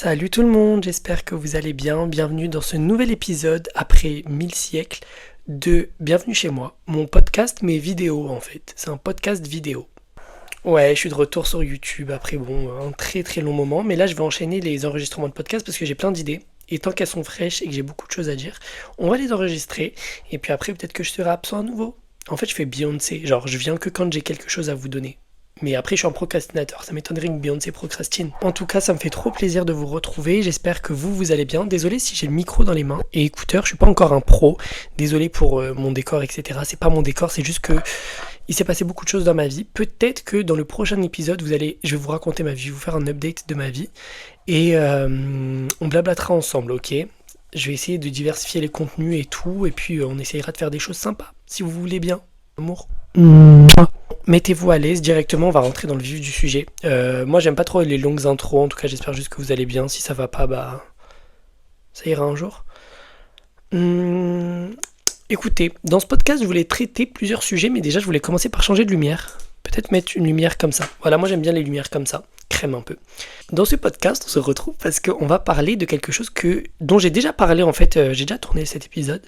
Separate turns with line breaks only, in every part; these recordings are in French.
Salut tout le monde, j'espère que vous allez bien. Bienvenue dans ce nouvel épisode après 1000 siècles de Bienvenue chez moi, mon podcast mais vidéo en fait. C'est un podcast vidéo. Ouais, je suis de retour sur YouTube après un très très long moment, mais là je vais enchaîner les enregistrements de podcast parce que j'ai plein d'idées. Et tant qu'elles sont fraîches et que j'ai beaucoup de choses à dire, on va les enregistrer et puis après peut-être que je serai absent à nouveau. En fait, je fais Beyoncé, genre je viens que quand j'ai quelque chose à vous donner. Mais après, je suis un procrastinateur. Ça m'étonnerait que Beyoncé procrastine. En tout cas, ça me fait trop plaisir de vous retrouver. J'espère que vous allez bien. Désolé si j'ai le micro dans les mains et écouteurs. Je suis pas encore un pro. Désolé pour mon décor, etc. C'est pas mon décor. C'est juste que il s'est passé beaucoup de choses dans ma vie. Peut-être que dans le prochain épisode, je vais vous raconter ma vie, je vais vous faire un update de ma vie et on blablatera ensemble, ok? Je vais essayer de diversifier les contenus et tout, et puis on essayera de faire des choses sympas, si vous voulez bien. Amour. Mettez-vous à l'aise directement, on va rentrer dans le vif du sujet. Moi j'aime pas trop les longues intros, en tout cas j'espère juste que vous allez bien. Si ça va pas, bah ça ira un jour. Écoutez, dans ce podcast je voulais traiter plusieurs sujets, mais déjà je voulais commencer par changer de lumière. Peut-être mettre une lumière comme ça. Voilà, moi j'aime bien les lumières comme ça, crème un peu. Dans ce podcast, on se retrouve parce qu'on va parler de quelque chose dont j'ai déjà parlé en fait, j'ai déjà tourné cet épisode,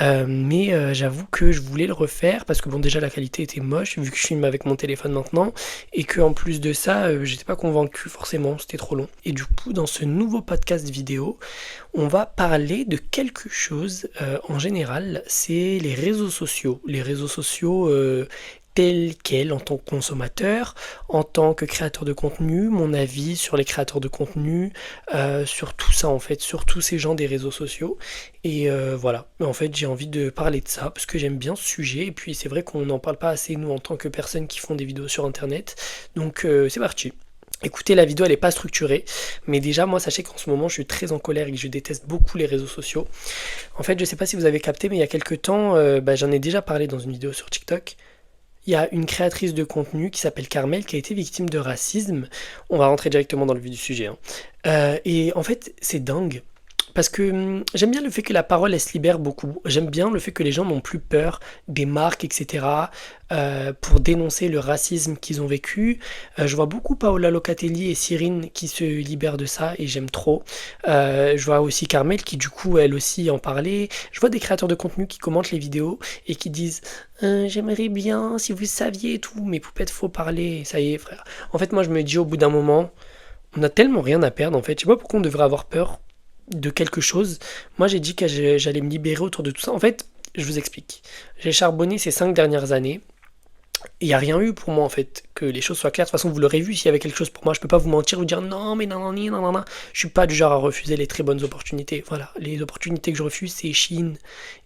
mais j'avoue que je voulais le refaire parce que bon déjà la qualité était moche vu que je filme avec mon téléphone maintenant et que en plus de ça, j'étais pas convaincu forcément, c'était trop long. Et du coup, dans ce nouveau podcast vidéo, on va parler de quelque chose en général, c'est les réseaux sociaux. Les réseaux sociaux tel quel en tant que consommateur, en tant que créateur de contenu, mon avis sur les créateurs de contenu, sur tout ça en fait, sur tous ces gens des réseaux sociaux. Et voilà, en fait j'ai envie de parler de ça parce que j'aime bien ce sujet et puis c'est vrai qu'on n'en parle pas assez nous en tant que personnes qui font des vidéos sur internet. Donc c'est parti. Écoutez, la vidéo elle est pas structurée, mais déjà moi sachez qu'en ce moment je suis très en colère et que je déteste beaucoup les réseaux sociaux. En fait je sais pas si vous avez capté mais il y a quelques temps, j'en ai déjà parlé dans une vidéo sur TikTok. Il y a une créatrice de contenu qui s'appelle Carmel qui a été victime de racisme. On va rentrer directement dans le vif du sujet, hein. Et en fait, c'est dingue. Parce que j'aime bien le fait que la parole, elle se libère beaucoup. J'aime bien le fait que les gens n'ont plus peur des marques, etc. Pour dénoncer le racisme qu'ils ont vécu. Je vois beaucoup Paola Locatelli et Cyrine qui se libèrent de ça et j'aime trop. Je vois aussi Carmel qui du coup, elle aussi en parlait. Je vois des créateurs de contenu qui commentent les vidéos et qui disent j'aimerais bien si vous saviez et tout, mais poupettes, faut parler. Ça y est, frère. En fait, moi, je me dis au bout d'un moment, on a tellement rien à perdre en fait. Je sais pas pourquoi on devrait avoir peur de quelque chose. Moi, j'ai dit que j'allais me libérer autour de tout ça. En fait, je vous explique. J'ai charbonné ces 5 dernières années. Il n'y a rien eu pour moi, en fait, que les choses soient claires. De toute façon, vous l'aurez vu, s'il y avait quelque chose pour moi, je peux pas vous mentir, vous dire non, mais non, non, non, non, non. Je suis pas du genre à refuser les très bonnes opportunités. Voilà, les opportunités que je refuse, c'est Chine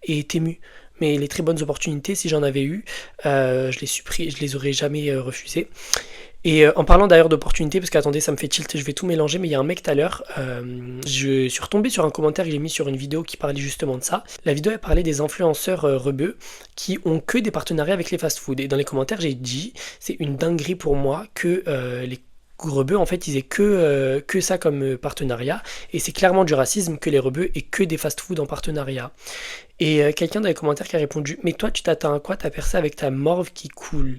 et Temu. Mais les très bonnes opportunités, si j'en avais eu, je les aurais jamais refusées. Et en parlant d'ailleurs d'opportunités, parce qu'attendez, ça me fait tilt, je vais tout mélanger, mais il y a un mec tout à l'heure, je suis retombé sur un commentaire que j'ai mis sur une vidéo qui parlait justement de ça. La vidéo, elle parlait des influenceurs rebeux qui ont que des partenariats avec les fast-food. Et dans les commentaires, j'ai dit, c'est une dinguerie pour moi que les rebeux, en fait, ils aient que ça comme partenariat. Et c'est clairement du racisme que les rebeux aient que des fast-food en partenariat. Et quelqu'un dans les commentaires qui a répondu, mais toi, tu t'attends à quoi? T'as percé avec ta morve qui coule.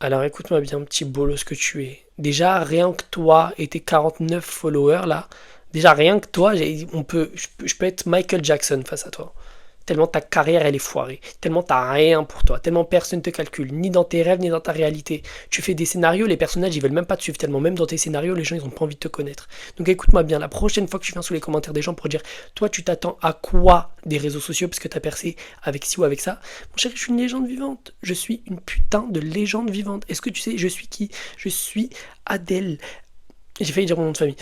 Alors écoute-moi bien, petit bolos que tu es. Déjà, rien que toi et tes 49 followers là, déjà rien que toi, je peux être Michael Jackson face à toi. Tellement ta carrière elle est foirée, tellement t'as rien pour toi, tellement personne te calcule, ni dans tes rêves, ni dans ta réalité. Tu fais des scénarios, les personnages ils veulent même pas te suivre tellement, même dans tes scénarios, les gens ils ont pas envie de te connaître. Donc écoute-moi bien, la prochaine fois que tu viens sous les commentaires des gens pour dire, toi tu t'attends à quoi des réseaux sociaux parce que t'as percé avec ci ou avec ça, mon chéri, je suis une légende vivante, je suis une putain de légende vivante. Est-ce que tu sais, je suis qui? Je suis Adèle. J'ai failli dire mon nom de famille.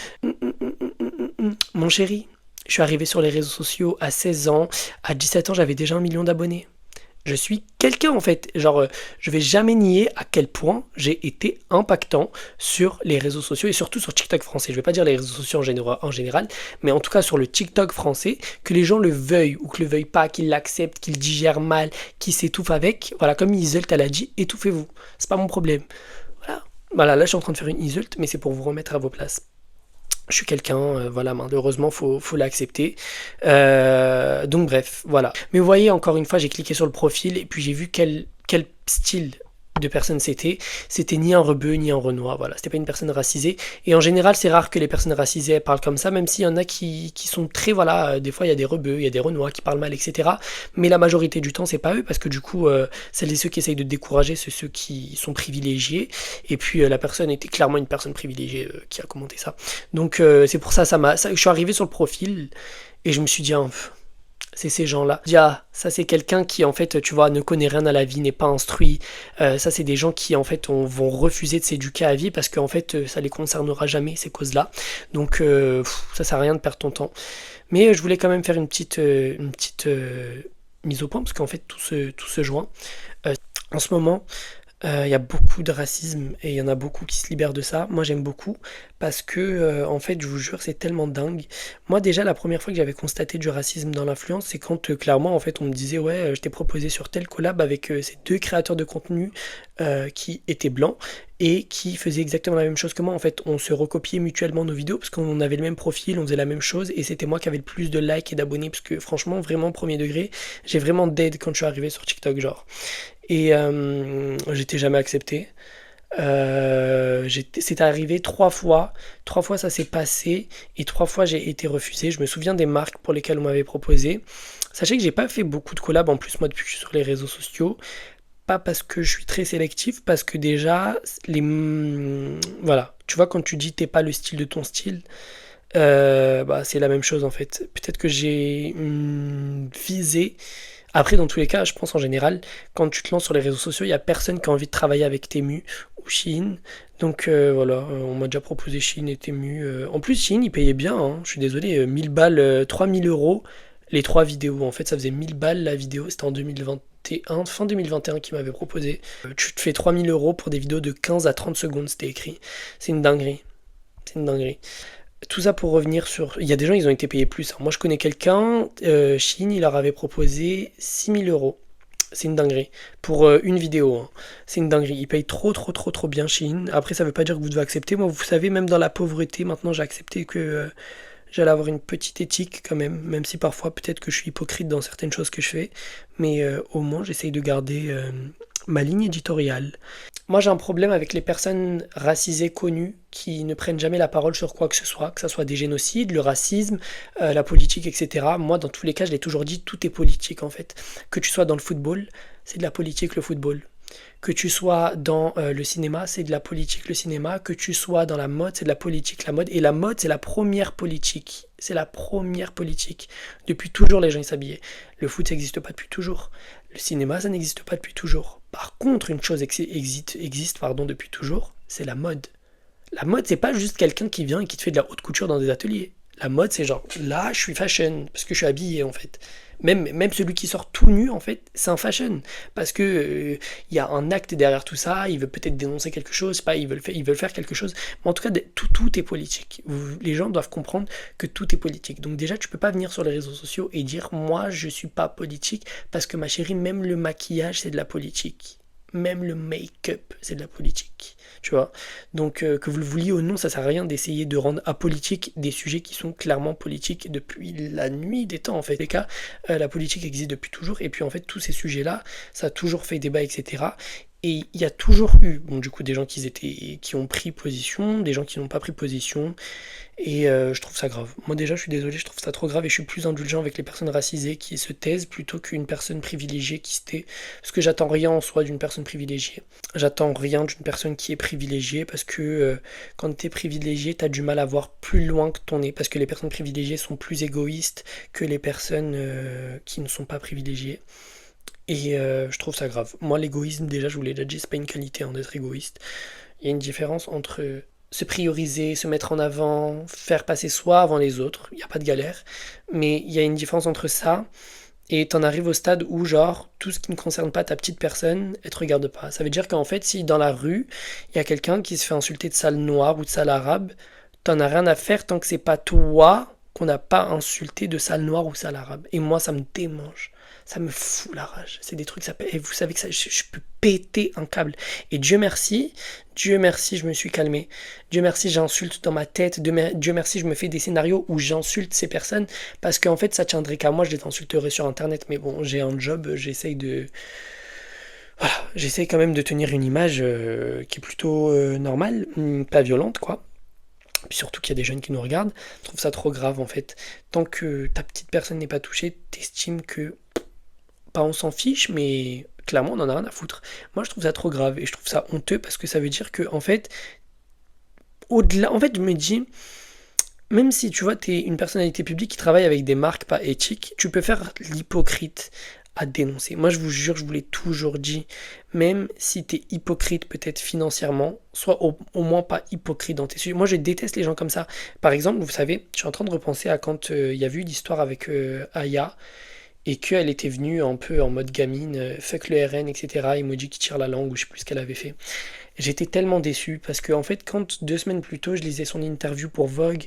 Mon chéri, je suis arrivé sur les réseaux sociaux à 16 ans. À 17 ans, j'avais déjà 1 million d'abonnés. Je suis quelqu'un en fait. Genre, je vais jamais nier à quel point j'ai été impactant sur les réseaux sociaux et surtout sur TikTok français. Je vais pas dire les réseaux sociaux en général, mais en tout cas sur le TikTok français, que les gens le veuillent ou que le veuillent pas, qu'ils l'acceptent, qu'ils digèrent mal, qu'ils s'étouffent avec. Voilà, comme Iseult elle a dit, étouffez-vous. C'est pas mon problème. Voilà, là je suis en train de faire une Iseult, mais c'est pour vous remettre à vos places. Je suis quelqu'un, voilà, malheureusement, faut l'accepter. Donc bref, voilà. Mais vous voyez, encore une fois, j'ai cliqué sur le profil et puis j'ai vu quel style de personnes c'était ni un rebeu ni un renois, voilà, c'était pas une personne racisée. Et en général, c'est rare que les personnes racisées parlent comme ça, même s'il y en a qui sont très, voilà, des fois il y a des rebeux, il y a des renois qui parlent mal, etc. Mais la majorité du temps, c'est pas eux, parce que du coup, celles et ceux qui essayent de décourager, c'est ceux qui sont privilégiés. Et puis la personne était clairement une personne privilégiée qui a commenté ça. Donc c'est pour ça, je suis arrivé sur le profil et je me suis dit, ah, c'est ces gens-là. Ah, ça c'est quelqu'un qui en fait, tu vois, ne connaît rien à la vie, n'est pas instruit. Ça c'est des gens qui en fait vont refuser de s'éduquer à la vie parce qu'en fait ça les concernera jamais ces causes-là. Donc ça sert à rien de perdre ton temps. Mais je voulais quand même faire une petite mise au point parce qu'en fait tout se joint. En ce moment, il y a beaucoup de racisme et il y en a beaucoup qui se libèrent de ça. Moi, j'aime beaucoup parce que, en fait, je vous jure, c'est tellement dingue. Moi, déjà, la première fois que j'avais constaté du racisme dans l'influence, c'est quand, clairement, en fait, on me disait, ouais, je t'ai proposé sur tel collab avec ces deux créateurs de contenu qui étaient blancs et qui faisaient exactement la même chose que moi. En fait, on se recopiait mutuellement nos vidéos parce qu'on avait le même profil, on faisait la même chose et c'était moi qui avais le plus de likes et d'abonnés parce que, franchement, vraiment, premier degré, j'ai vraiment dead quand je suis arrivé sur TikTok, genre. Et j'étais jamais accepté. C'était arrivé 3 fois. 3 fois ça s'est passé et 3 fois j'ai été refusé. Je me souviens des marques pour lesquelles on m'avait proposé. Sachez que j'ai pas fait beaucoup de collabs en plus moi depuis que je suis sur les réseaux sociaux. Pas parce que je suis très sélectif, parce que déjà voilà. Tu vois quand tu dis t'es pas le style de ton style, bah c'est la même chose en fait. Peut-être que j'ai une visée. Après, dans tous les cas, je pense en général, quand tu te lances sur les réseaux sociaux, il n'y a personne qui a envie de travailler avec Temu ou Shein. Donc voilà, on m'a déjà proposé Shein et Temu. En plus, Shein, il payait bien, hein, je suis désolé, 1000 balles, 3000 € les 3 vidéos. En fait, ça faisait 1000 balles la vidéo, c'était en 2021, fin 2021 qui m'avait proposé. Tu te fais 3000 € pour des vidéos de 15 à 30 secondes, c'était écrit. C'est une dinguerie. C'est une dinguerie. Tout ça pour revenir sur. Il y a des gens, ils ont été payés plus, hein. Moi, je connais quelqu'un, Chine, il leur avait proposé 6000 €. C'est une dinguerie. Pour une vidéo, hein. C'est une dinguerie. Ils payent trop, trop, trop, trop bien Chine. Après, ça veut pas dire que vous devez accepter. Moi, vous savez, même dans la pauvreté, maintenant, j'ai accepté que j'allais avoir une petite éthique quand même. Même si parfois, peut-être que je suis hypocrite dans certaines choses que je fais. Mais au moins, j'essaye de garder ma ligne éditoriale. Moi, j'ai un problème avec les personnes racisées connues qui ne prennent jamais la parole sur quoi que ce soit des génocides, le racisme, la politique, etc. Moi, dans tous les cas, je l'ai toujours dit, tout est politique en fait. Que tu sois dans le football, c'est de la politique le football. Que tu sois dans le cinéma, c'est de la politique le cinéma. Que tu sois dans la mode, c'est de la politique la mode. Et la mode, c'est la première politique. C'est la première politique. Depuis toujours, les gens ils s'habillaient. Le foot, ça n'existe pas depuis toujours. Le cinéma, ça n'existe pas depuis toujours. Par contre, une chose existe depuis toujours, c'est la mode. La mode, c'est pas juste quelqu'un qui vient et qui te fait de la haute couture dans des ateliers. La mode, c'est genre, là, je suis fashion, parce que je suis habillé, en fait. Même celui qui sort tout nu, en fait, c'est un fashion. Parce que y a un acte derrière tout ça, il veut peut-être dénoncer quelque chose, pas, ils veulent faire quelque chose. Mais en tout cas, tout est politique. Les gens doivent comprendre que tout est politique. Donc déjà, tu peux pas venir sur les réseaux sociaux et dire, moi, je suis pas politique, parce que ma chérie, même le maquillage, c'est de la politique. Même le make-up, c'est de la politique. Tu vois. Donc, que vous le vouliez ou non, ça sert à rien d'essayer de rendre apolitique des sujets qui sont clairement politiques depuis la nuit des temps, en fait. Les cas, la politique existe depuis toujours, et puis en fait, tous ces sujets-là, ça a toujours fait débat, etc. Et il y a toujours eu, bon, du coup, des gens qui ont pris position, des gens qui n'ont pas pris position, et je trouve ça grave. Moi déjà, je suis désolé, je trouve ça trop grave, et je suis plus indulgent avec les personnes racisées qui se taisent plutôt qu'une personne privilégiée qui se tait. Parce que j'attends rien en soi d'une personne privilégiée. J'attends rien d'une personne qui est privilégiée, parce que quand t'es privilégié, t'as du mal à voir plus loin que ton nez, parce que les personnes privilégiées sont plus égoïstes que les personnes qui ne sont pas privilégiées. Et je trouve ça grave. Moi, l'égoïsme, déjà, je vous l'ai déjà dit, c'est pas une qualité hein, d'être égoïste. Il y a une différence entre se prioriser, se mettre en avant, faire passer soi avant les autres. Il n'y a pas de galère. Mais il y a une différence entre ça et t'en arrives au stade où, genre, tout ce qui ne concerne pas ta petite personne, elle te regarde pas. Ça veut dire qu'en fait, si dans la rue, il y a quelqu'un qui se fait insulter de sale noir ou de sale arabe, t'en as rien à faire tant que c'est pas toi qu'on n'a pas insulté de sale noir ou sale arabe. Et moi, ça me démange. Ça me fout la rage. C'est des trucs, et vous savez que ça, je peux péter un câble. Et Dieu merci, je me suis calmé. Dieu merci, j'insulte dans ma tête. Dieu merci, je me fais des scénarios où j'insulte ces personnes. Parce qu'en fait, ça tiendrait qu'à moi, je les insulterais sur Internet. Mais bon, j'ai un job, j'essaye de Voilà, j'essaie quand même de tenir une image qui est plutôt normale, pas violente, quoi. Puis surtout qu'il y a des jeunes qui nous regardent, je trouve ça trop grave en fait. Tant que ta petite personne n'est pas touchée, t'estimes que, pas on s'en fiche, mais clairement on en a rien à foutre. Moi je trouve ça trop grave et je trouve ça honteux parce que ça veut dire que en fait, au-delà, en fait je me dis, même si tu vois, t'es une personnalité publique qui travaille avec des marques pas éthiques, tu peux faire l'hypocrite à dénoncer. Moi, je vous jure, je vous l'ai toujours dit, même si t'es hypocrite peut-être financièrement, sois au moins pas hypocrite dans tes sujets. Moi, je déteste les gens comme ça. Par exemple, vous savez, je suis en train de repenser à quand il y a eu l'histoire avec Aya et qu'elle était venue un peu en mode gamine, fuck le RN, etc. Emoji qui tire la langue ou je sais plus ce qu'elle avait fait. J'étais tellement déçu parce que en fait quand 2 semaines plus tôt je lisais son interview pour Vogue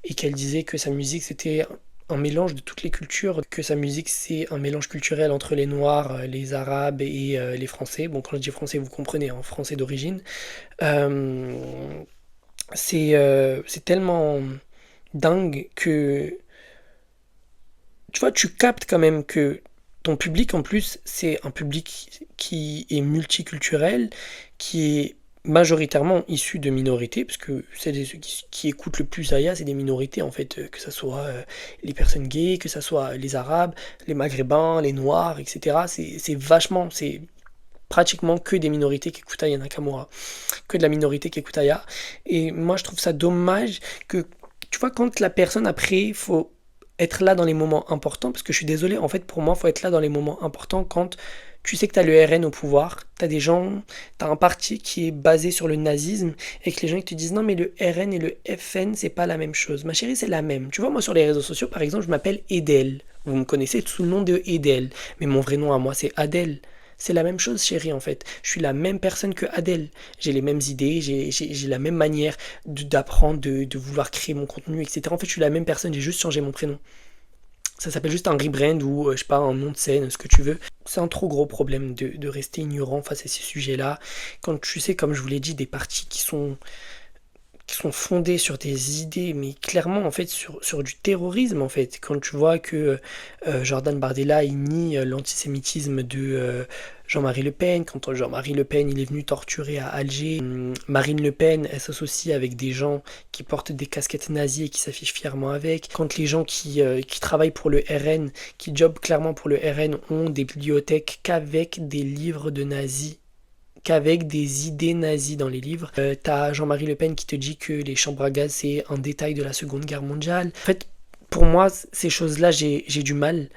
et qu'elle disait que sa musique c'était un mélange de toutes les cultures, que sa musique c'est un mélange culturel entre les Noirs, les Arabes et les Français. Bon quand je dis français vous comprenez, en français d'origine. Euh, c'est tellement dingue que tu vois tu captes quand même que ton public en plus c'est un public qui est multiculturel, qui est majoritairement issu de minorités, parce que ceux qui écoutent le plus Aya, c'est des minorités en fait, que ce soit les personnes gays, que ce soit les Arabes, les Maghrébins, les Noirs, etc. C'est pratiquement que des minorités qui écoutent Aya Nakamura, que de la minorité qui écoute Aya. Et moi je trouve ça dommage que, tu vois, quand la personne après, faut être là dans les moments importants, parce que je suis désolé, en fait, pour moi, faut être là dans les moments importants quand tu sais que tu as le RN au pouvoir, tu as des gens, tu as un parti qui est basé sur le nazisme, et que les gens ils te disent non, mais le RN et le FN, c'est pas la même chose. Ma chérie, c'est la même. Tu vois, moi, sur les réseaux sociaux, par exemple, je m'appelle Edel. Vous me connaissez sous le nom de Edel. Mais mon vrai nom à moi, c'est Adèle. C'est la même chose, chérie, en fait. Je suis la même personne que Adèle. J'ai les mêmes idées, j'ai la même manière d'apprendre, de vouloir créer mon contenu, etc. En fait, je suis la même personne, j'ai juste changé mon prénom. Ça s'appelle juste un rebrand ou, je sais pas, un nom de scène, ce que tu veux. C'est un trop gros problème de rester ignorant face à ces sujets-là. Quand tu sais, comme je vous l'ai dit, des partis qui sont fondés sur des idées, mais clairement en fait sur du terrorisme en fait. Quand tu vois que Jordan Bardella il nie l'antisémitisme de Jean-Marie Le Pen, quand Jean-Marie Le Pen il est venu torturer à Alger, Marine Le Pen elle s'associe avec des gens qui portent des casquettes nazies et qui s'affichent fièrement avec, quand les gens qui travaillent pour le RN, qui jobent clairement pour le RN ont des bibliothèques qu'avec des livres de nazis, qu'avec des idées nazies dans les livres. T'as Jean-Marie Le Pen qui te dit que les chambres à gaz c'est un détail de la Seconde Guerre mondiale. En fait, pour moi, ces choses-là, j'ai du mal.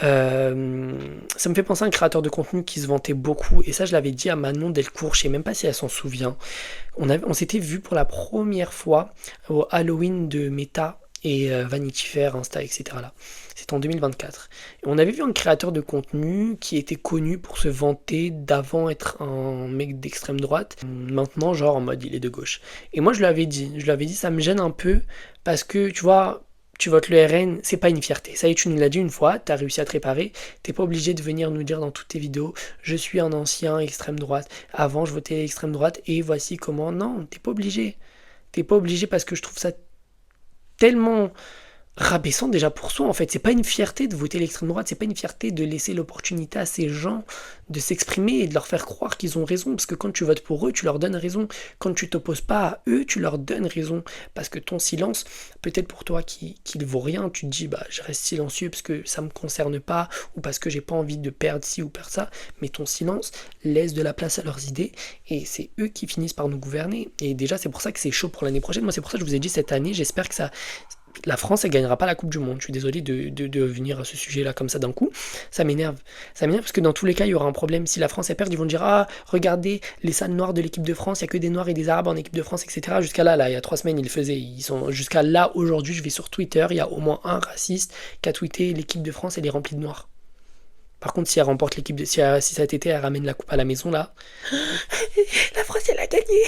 Ça me fait penser à un créateur de contenu qui se vantait beaucoup, et ça je l'avais dit à Manon Delcourt, je sais même pas si elle s'en souvient. On s'était vu pour la première fois au Halloween de Meta et Vanity Fair, Insta, etc. Là. C'était en 2024. Et on avait vu un créateur de contenu qui était connu pour se vanter d'avant être un mec d'extrême droite, maintenant genre en mode il est de gauche. Et moi je lui avais dit ça me gêne un peu parce que tu vois, tu votes le RN, c'est pas une fierté. Ça y est, tu nous l'as dit une fois, t'as réussi à te réparer, t'es pas obligé de venir nous dire dans toutes tes vidéos, je suis un ancien extrême droite, avant je votais extrême droite et voici comment. Non, t'es pas obligé. T'es pas obligé parce que je trouve ça tellement rabaissant déjà pour soi en fait. C'est pas une fierté de voter l'extrême droite, c'est pas une fierté de laisser l'opportunité à ces gens de s'exprimer et de leur faire croire qu'ils ont raison, parce que quand tu votes pour eux, tu leur donnes raison. Quand tu t'opposes pas à eux, tu leur donnes raison, parce que ton silence, peut-être pour toi qui ne vaut rien, tu te dis bah je reste silencieux parce que ça me concerne pas, ou parce que j'ai pas envie de perdre ci ou perdre ça, mais ton silence laisse de la place à leurs idées, et c'est eux qui finissent par nous gouverner. Et déjà c'est pour ça que c'est chaud pour l'année prochaine. Moi c'est pour ça que je vous ai dit cette année, j'espère que ça la France, elle gagnera pas la Coupe du Monde. Je suis désolé de venir à ce sujet-là comme ça d'un coup. Ça m'énerve. Ça m'énerve parce que dans tous les cas, il y aura un problème. Si la France, elle perd, ils vont dire ah, regardez les salles noires de l'équipe de France, il n'y a que des Noirs et des Arabes en équipe de France, etc. Jusqu'à là, il y a 3 semaines, ils le faisaient. Ils sont jusqu'à là, aujourd'hui, je vais sur Twitter, il y a au moins un raciste qui a tweeté l'équipe de France, elle est remplie de Noirs. Par contre, si elle remporte l'équipe de. Si cet été, elle ramène la coupe à la maison, là. La France, elle a gagné.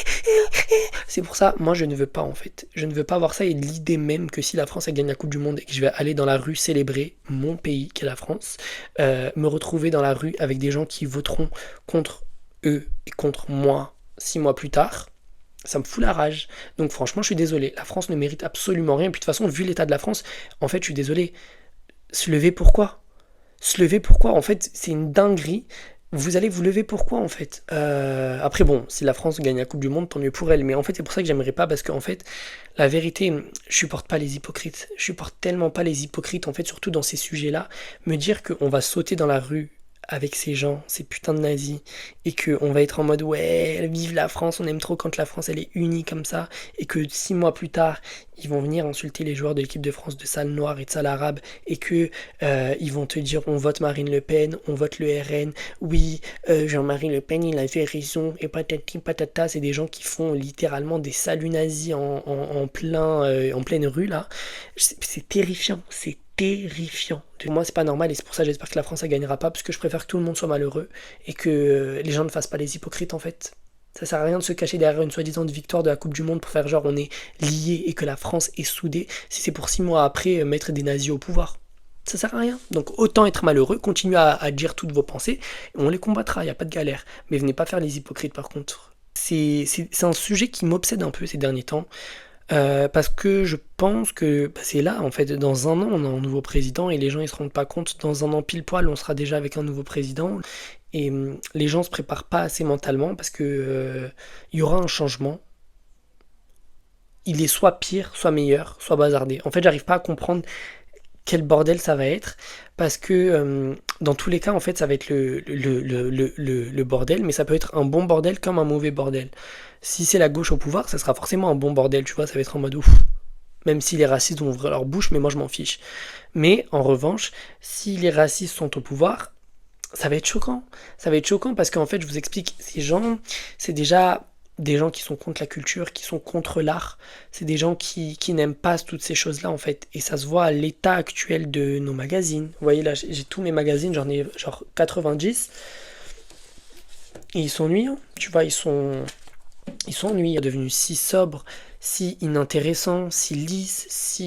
C'est pour ça, moi, je ne veux pas, en fait. Je ne veux pas voir ça. Et l'idée même que si la France, elle gagne la Coupe du Monde et que je vais aller dans la rue célébrer mon pays, qui est la France, me retrouver dans la rue avec des gens qui voteront contre eux et contre moi 6 mois plus tard, ça me fout la rage. Donc, franchement, je suis désolé. La France ne mérite absolument rien. Et puis, de toute façon, vu l'état de la France, en fait, je suis désolé. Se lever pourquoi? Se lever pourquoi? En fait, c'est une dinguerie. vous allez vous lever pourquoi en fait? Après bon, si la France gagne la Coupe du Monde, tant mieux pour elle. Mais en fait, c'est pour ça que j'aimerais pas parce qu'en fait, la vérité, je supporte pas les hypocrites. Je supporte tellement pas les hypocrites en fait, surtout dans ces sujets-là. Me dire qu'on va sauter dans la rue avec ces gens, ces putains de nazis, et qu'on va être en mode ouais, vive la France, on aime trop quand la France elle est unie comme ça, et que 6 mois plus tard, ils vont venir insulter les joueurs de l'équipe de France de sale noire et de sale arabe, et que ils vont te dire on vote Marine Le Pen, on vote le RN, oui, Jean-Marie Le Pen il a fait raison, et patati patata, c'est des gens qui font littéralement des saluts nazis en pleine rue là. C'est terrifiant, c'est terrifiant. Pour moi, c'est pas normal et c'est pour ça que j'espère que la France ne gagnera pas parce que je préfère que tout le monde soit malheureux et que les gens ne fassent pas les hypocrites en fait. Ça sert à rien de se cacher derrière une soi-disant victoire de la Coupe du Monde pour faire genre on est liés et que la France est soudée si c'est pour 6 mois après mettre des nazis au pouvoir. Ça sert à rien. Donc autant être malheureux, continuez à dire toutes vos pensées et on les combattra, il n'y a pas de galère. Mais venez pas faire les hypocrites par contre. C'est un sujet qui m'obsède un peu ces derniers temps. Parce que je pense que bah, c'est là, en fait, dans un an, on a un nouveau président et les gens ils se rendent pas compte, dans un an pile poil, on sera déjà avec un nouveau président et les gens se préparent pas assez mentalement parce que il y aura un changement. Il est soit pire, soit meilleur, soit bazardé. En fait, j'arrive pas à comprendre quel bordel ça va être, parce que dans tous les cas, en fait, ça va être le bordel, mais ça peut être un bon bordel comme un mauvais bordel. Si c'est la gauche au pouvoir, ça sera forcément un bon bordel, tu vois, ça va être en mode ouf. Même si les racistes vont ouvrir leur bouche, mais moi je m'en fiche. Mais en revanche, si les racistes sont au pouvoir, ça va être choquant. Ça va être choquant parce qu'en fait, je vous explique, ces gens, c'est déjà des gens qui sont contre la culture, qui sont contre l'art. C'est des gens qui n'aiment pas toutes ces choses-là, en fait. Et ça se voit à l'état actuel de nos magazines. Vous voyez, là, j'ai tous mes magazines, j'en ai genre 90. Et ils sont ennuyants. Tu vois, ils sont ennuyeux, devenus si sobres, si inintéressants, si lisses,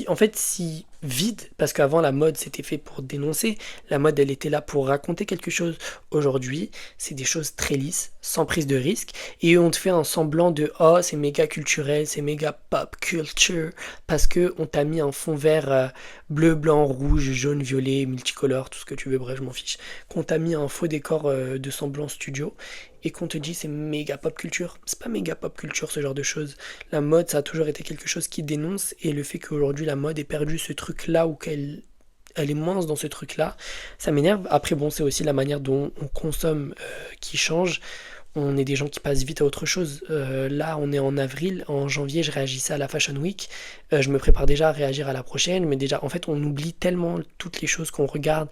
en fait, si vides, parce qu'avant la mode c'était fait pour dénoncer, la mode elle était là pour raconter quelque chose. Aujourd'hui, c'est des choses très lisses, sans prise de risque, et on te fait un semblant de oh c'est méga culturel, c'est méga pop culture, parce que on t'a mis un fond vert bleu, blanc, rouge, jaune, violet, multicolore, tout ce que tu veux, bref, je m'en fiche, qu'on t'a mis un faux décor de semblant studio et qu'on te dit c'est méga pop culture. C'est pas méga pop culture ce genre de choses. La mode ça a toujours été quelque chose qui dénonce et le fait qu'aujourd'hui la mode ait perdu ce truc là ou qu'elle elle est moins dans ce truc là, ça m'énerve. Après bon c'est aussi la manière dont on consomme qui change. On est des gens qui passent vite à autre chose. Là, on est en avril. En janvier, je réagissais à la Fashion Week. Je me prépare déjà à réagir à la prochaine. Mais déjà, en fait, on oublie tellement toutes les choses qu'on regarde,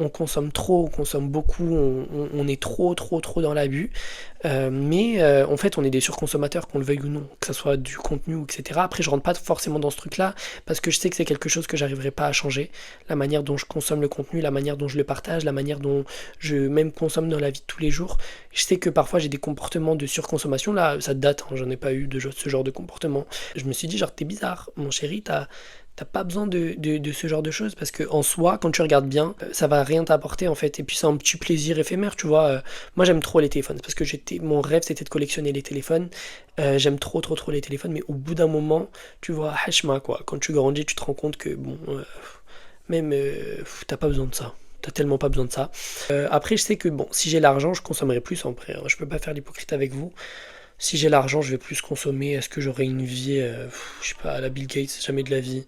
on consomme trop, on consomme beaucoup, on est trop, trop, trop dans l'abus. Mais en fait, on est des surconsommateurs, qu'on le veuille ou non, que ce soit du contenu, etc. Après, je rentre pas forcément dans ce truc-là, parce que je sais que c'est quelque chose que j'arriverai pas à changer. La manière dont je consomme le contenu, la manière dont je le partage, la manière dont je même consomme dans la vie de tous les jours. Je sais que parfois j'ai des comportements de surconsommation, là, ça date, hein, j'en ai pas eu de ce genre de comportement. Je me suis dit, genre, t'es bizarre, mon chéri, t'as pas besoin de ce genre de choses parce que en soi, quand tu regardes bien, ça va rien t'apporter en fait. Et puis c'est un petit plaisir éphémère, tu vois. Moi j'aime trop les téléphones parce que mon rêve c'était de collectionner les téléphones. J'aime trop trop trop les téléphones, mais au bout d'un moment, tu vois, hashma quoi. Quand tu grandis, tu te rends compte que bon, même t'as pas besoin de ça. T'as tellement pas besoin de ça. Après, je sais que bon, si j'ai l'argent, je consommerai plus en vrai, hein. Je peux pas faire l'hypocrite avec vous. Si j'ai l'argent, je vais plus consommer. Est-ce que j'aurai une vie, je sais pas, à la Bill Gates, jamais de la vie.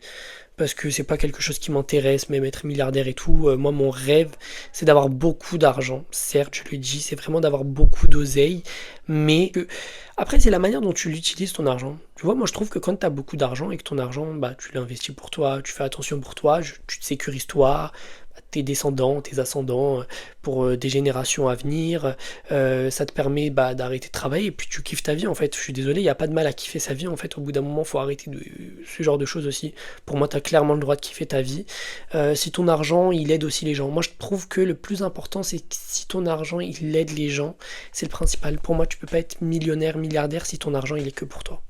Parce que c'est pas quelque chose qui m'intéresse, même être milliardaire et tout. Moi, mon rêve, c'est d'avoir beaucoup d'argent. Certes, je le dis, c'est vraiment d'avoir beaucoup d'oseille. Mais après, c'est la manière dont tu l'utilises ton argent. Tu vois, moi, je trouve que quand tu as beaucoup d'argent et que ton argent, bah, tu l'investis pour toi, tu fais attention pour toi, tu te sécurises toi, tes descendants, tes ascendants, pour des générations à venir. Ça te permet bah, d'arrêter de travailler et puis tu kiffes ta vie en fait. Je suis désolé, il n'y a pas de mal à kiffer sa vie en fait. Au bout d'un moment, faut arrêter ce genre de choses aussi. Pour moi, tu as clairement le droit de kiffer ta vie. Si ton argent, il aide aussi les gens. Moi, je trouve que le plus important, c'est que si ton argent, il aide les gens, c'est le principal. Pour moi, tu peux pas être millionnaire, milliardaire si ton argent, il est que pour toi.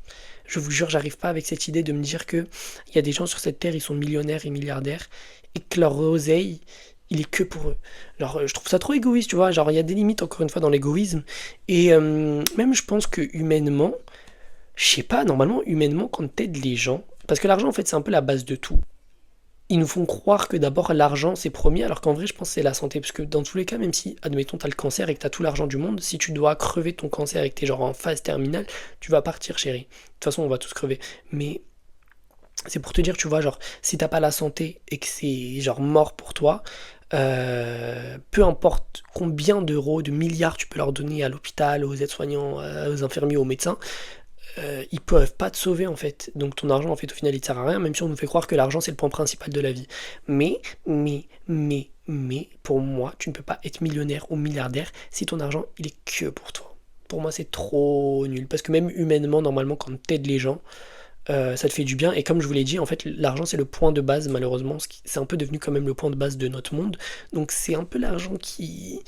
Je vous jure, j'arrive pas avec cette idée de me dire que il y a des gens sur cette terre, ils sont millionnaires et milliardaires et que leur oseille, il est que pour eux. Genre, je trouve ça trop égoïste, tu vois. Genre, il y a des limites, encore une fois, dans l'égoïsme. Et même, je pense que humainement, je sais pas, normalement, humainement, quand t'aides les gens, parce que l'argent, en fait, c'est un peu la base de tout. ils nous font croire que d'abord l'argent c'est premier, alors qu'en vrai je pense que c'est la santé. Parce que dans tous les cas, même si, admettons, t'as le cancer et que t'as tout l'argent du monde, si tu dois crever ton cancer et que t'es genre en phase terminale, tu vas partir, chérie. De toute façon, on va tous crever. Mais c'est pour te dire, tu vois, genre, si t'as pas la santé et que c'est genre mort pour toi, peu importe combien d'euros, de milliards tu peux leur donner à l'hôpital, aux aides-soignants, aux infirmiers, aux médecins, ils peuvent pas te sauver en fait. Donc ton argent en fait au final il te sert à rien, même si on nous fait croire que l'argent c'est le point principal de la vie. Mais, pour moi, tu ne peux pas être millionnaire ou milliardaire si ton argent il est que pour toi. Pour moi c'est trop nul. Parce que même humainement, normalement quand t'aides les gens, ça te fait du bien. Et comme je vous l'ai dit, en fait l'argent c'est le point de base malheureusement. C'est un peu devenu quand même le point de base de notre monde. Donc c'est un peu l'argent qui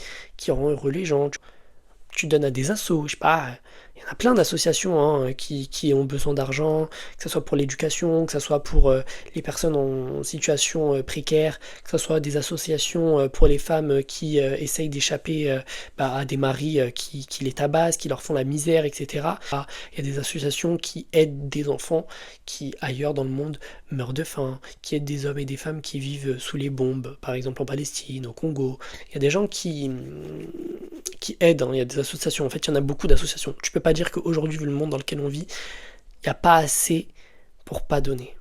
rend heureux les gens. Tu donnes à des assos, je sais pas, il y en a plein d'associations hein, qui ont besoin d'argent, que ce soit pour l'éducation, que ce soit pour les personnes en situation précaire, que ce soit des associations pour les femmes qui essayent d'échapper à des maris qui les tabassent, qui leur font la misère, etc. Il y a des associations qui aident des enfants qui, ailleurs dans le monde, meurent de faim, qui aident des hommes et des femmes qui vivent sous les bombes, par exemple en Palestine, au Congo. Il y a des gens qui aident, hein. Il y a des associations, en fait il y en a beaucoup d'associations. Tu peux pas dire qu'aujourd'hui, vu le monde dans lequel on vit, il n'y a pas assez pour pas donner.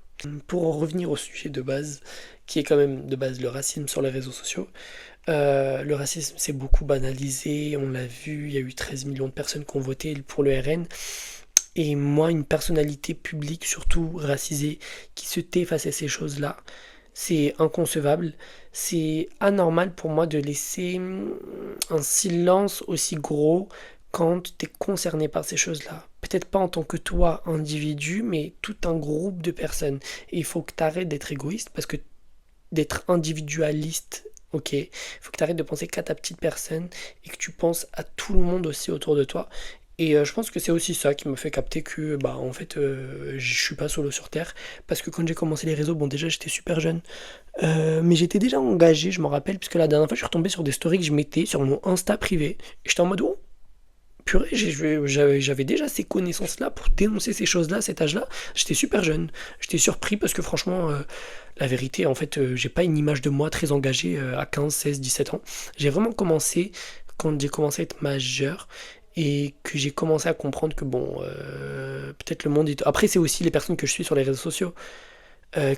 Pour en revenir au sujet de base, qui est quand même de base le racisme sur les réseaux sociaux, le racisme s'est beaucoup banalisé, on l'a vu, il y a eu 13 millions de personnes qui ont voté pour le RN, et moi, une personnalité publique, surtout racisée, qui se tait face à ces choses-là, c'est inconcevable. C'est anormal pour moi de laisser un silence aussi gros quand tu es concerné par ces choses-là. Peut-être pas en tant que toi, individu, mais tout un groupe de personnes. Et il faut que tu arrêtes d'être égoïste parce que d'être individualiste, ok, il faut que tu arrêtes de penser qu'à ta petite personne et que tu penses à tout le monde aussi autour de toi. Et je pense que c'est aussi ça qui me fait capter que bah en fait je suis pas solo sur Terre. Parce que quand j'ai commencé les réseaux, bon déjà j'étais super jeune, mais j'étais déjà engagé, je m'en rappelle, puisque la dernière fois je suis retombé sur des stories que je mettais sur mon Insta privé. Et j'étais en mode oh purée, j'avais déjà ces connaissances-là pour dénoncer ces choses-là à cet âge-là. J'étais super jeune. J'étais surpris parce que franchement, la vérité, en fait, j'ai pas une image de moi très engagée à 15, 16, 17 ans. J'ai vraiment commencé quand j'ai commencé à être majeur et que j'ai commencé à comprendre que bon, peut-être le monde est... Après, c'est aussi les personnes que je suis sur les réseaux sociaux.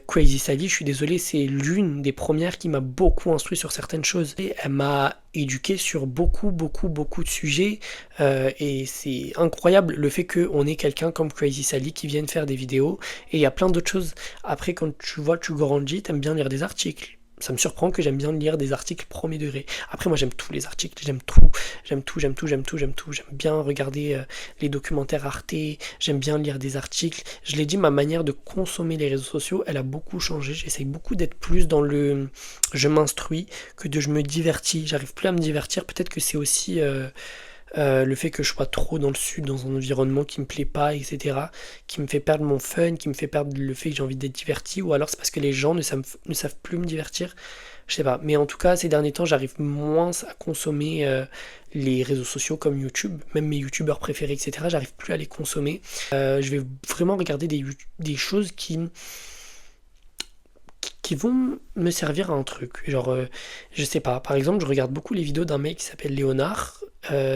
Crazy Sally, je suis désolé, c'est l'une des premières qui m'a beaucoup instruit sur certaines choses. Et elle m'a éduqué sur beaucoup de sujets. Et c'est incroyable le fait qu'on ait quelqu'un comme Crazy Sally qui vienne faire des vidéos. Et il y a plein d'autres choses. Après, quand tu vois, tu grandis, t'aimes bien lire des articles. Ça me surprend que j'aime bien lire des articles premier degré. Après, moi, j'aime tous les articles, j'aime tout. J'aime bien regarder les documentaires Arte, j'aime bien lire des articles. Je l'ai dit, ma manière de consommer les réseaux sociaux, elle a beaucoup changé. J'essaye beaucoup d'être plus dans le je m'instruis que de je me divertis. J'arrive plus à me divertir. Peut-être que c'est aussi le fait que je sois trop dans le sud, dans un environnement qui me plaît pas, etc., qui me fait perdre mon fun, qui me fait perdre le fait que j'ai envie d'être diverti, ou alors c'est parce que les gens ne savent plus me divertir. Je sais pas, mais en tout cas, ces derniers temps, j'arrive moins à consommer les réseaux sociaux comme YouTube, même mes youtubeurs préférés, etc. J'arrive plus à les consommer. Je vais vraiment regarder des choses qui vont me servir à un truc. Genre, je sais pas, par exemple, je regarde beaucoup les vidéos d'un mec qui s'appelle Léonard.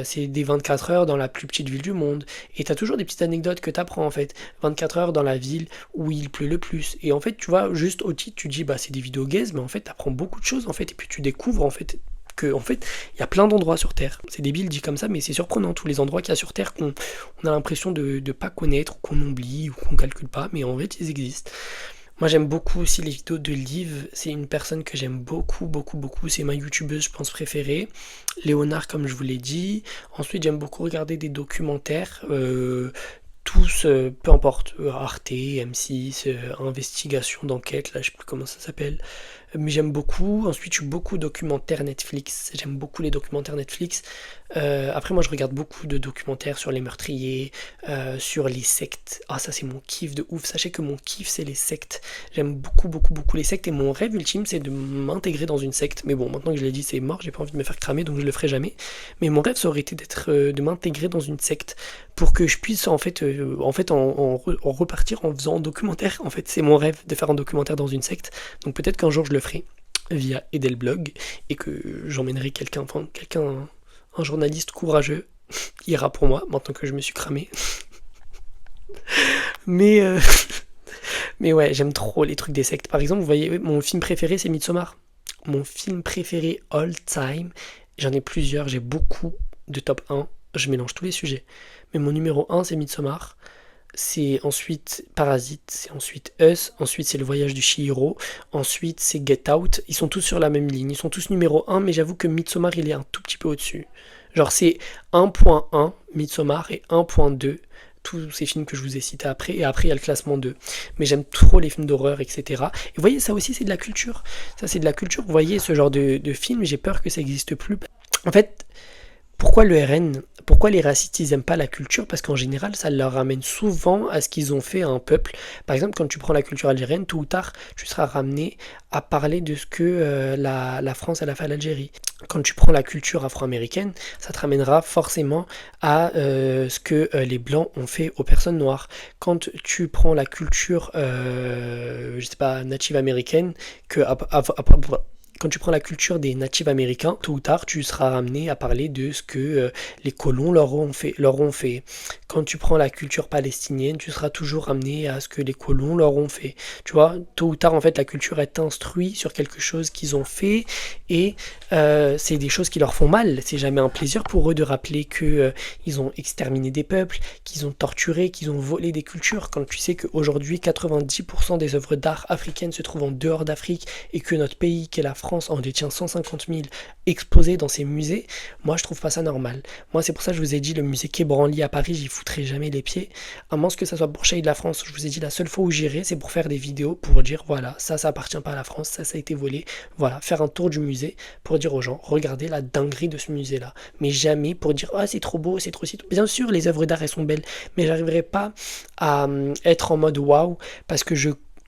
C'est des 24 heures dans la plus petite ville du monde. Et t'as toujours des petites anecdotes que t'apprends en fait. 24 heures dans la ville où il pleut le plus. Et en fait, tu vois, juste au titre, tu dis, bah c'est des vidéos gaze, mais en fait, t'apprends beaucoup de choses en fait. Et puis tu découvres en fait que en fait, il y a plein d'endroits sur Terre. C'est débile dit comme ça, mais c'est surprenant. Tous les endroits qu'il y a sur Terre qu'on on a l'impression de pas connaître, ou qu'on oublie, ou qu'on calcule pas, mais en fait, ils existent. Moi j'aime beaucoup aussi les vidéos de Liv, c'est une personne que j'aime beaucoup, c'est ma youtubeuse je pense préférée. Léonard comme je vous l'ai dit. Ensuite j'aime beaucoup regarder des documentaires, tous, peu importe, Arte, M6, Investigation d'enquête, là je sais plus comment ça s'appelle. mais j'aime beaucoup. Ensuite, je suis beaucoup documentaires Netflix. J'aime beaucoup les documentaires Netflix. Après, moi, je regarde beaucoup de documentaires sur les meurtriers, sur les sectes. Ah, ça, c'est mon kiff de ouf. Sachez que mon kiff, c'est les sectes. J'aime beaucoup, beaucoup, beaucoup les sectes. Et mon rêve ultime, c'est de m'intégrer dans une secte. Mais bon, maintenant que je l'ai dit, c'est mort. J'ai pas envie de me faire cramer, donc je le ferai jamais. Mais mon rêve, ça aurait été de m'intégrer dans une secte pour que je puisse, en repartir en faisant un documentaire. En fait, c'est mon rêve de faire un documentaire dans une secte. Donc peut-être qu'un jour, je le ferai via Edelblog et que j'emmènerai un journaliste courageux, ira pour moi, maintenant que je me suis cramé. Mais, mais ouais, j'aime trop les trucs des sectes. Par exemple, vous voyez, mon film préféré, c'est Midsommar. Mon film préféré all time. J'en ai plusieurs, j'ai beaucoup de top 1. Je mélange tous les sujets. Mais mon numéro 1, c'est Midsommar. C'est ensuite Parasite, c'est ensuite Us, ensuite c'est Le Voyage du Chihiro, ensuite c'est Get Out. Ils sont tous sur la même ligne, ils sont tous numéro 1, mais j'avoue que Midsommar il est un tout petit peu au-dessus. Genre c'est 1.1 Midsommar et 1.2 tous ces films que je vous ai cités après, et après il y a le classement 2. Mais j'aime trop les films d'horreur, etc. Et vous voyez, ça aussi c'est de la culture. Ça c'est de la culture, vous voyez, ce genre de film, j'ai peur que ça n'existe plus. En fait, pourquoi le RN, pourquoi les racistes ils aiment pas la culture? Parce qu'en général ça leur ramène souvent à ce qu'ils ont fait à un peuple. Par exemple quand tu prends la culture algérienne, tôt ou tard tu seras ramené à parler de ce que la France elle a fait à l'Algérie. Quand tu prends la culture afro-américaine, ça te ramènera forcément à ce que les blancs ont fait aux personnes noires. Quand tu prends la culture, je sais pas, native américaine, quand tu prends la culture des natifs américains, tôt ou tard, tu seras ramené à parler de ce que les colons leur ont fait. Quand tu prends la culture palestinienne, tu seras toujours ramené à ce que les colons leur ont fait. Tu vois, tôt ou tard, en fait, la culture est instruite sur quelque chose qu'ils ont fait et c'est des choses qui leur font mal. C'est jamais un plaisir pour eux de rappeler que ils ont exterminé des peuples, qu'ils ont torturé, qu'ils ont volé des cultures. Quand tu sais qu'aujourd'hui, 90% des œuvres d'art africaines se trouvent en dehors d'Afrique et que notre pays, qui est la France, en détient 150 000 exposés dans ses musées, moi je trouve pas ça normal. Moi c'est pour ça que je vous ai dit le musée Quai Branly à Paris, j'y foutrai jamais les pieds, à moins que ça soit pour Shade de la France. Je vous ai dit la seule fois où j'irai, c'est pour faire des vidéos, pour dire voilà, ça appartient pas à la France, ça a été volé, voilà, faire un tour du musée pour dire aux gens, regardez la dinguerie de ce musée là, mais jamais pour dire ah c'est trop beau, c'est trop si. Bien sûr les œuvres d'art elles sont belles, mais j'arriverai pas à être en mode waouh, parce que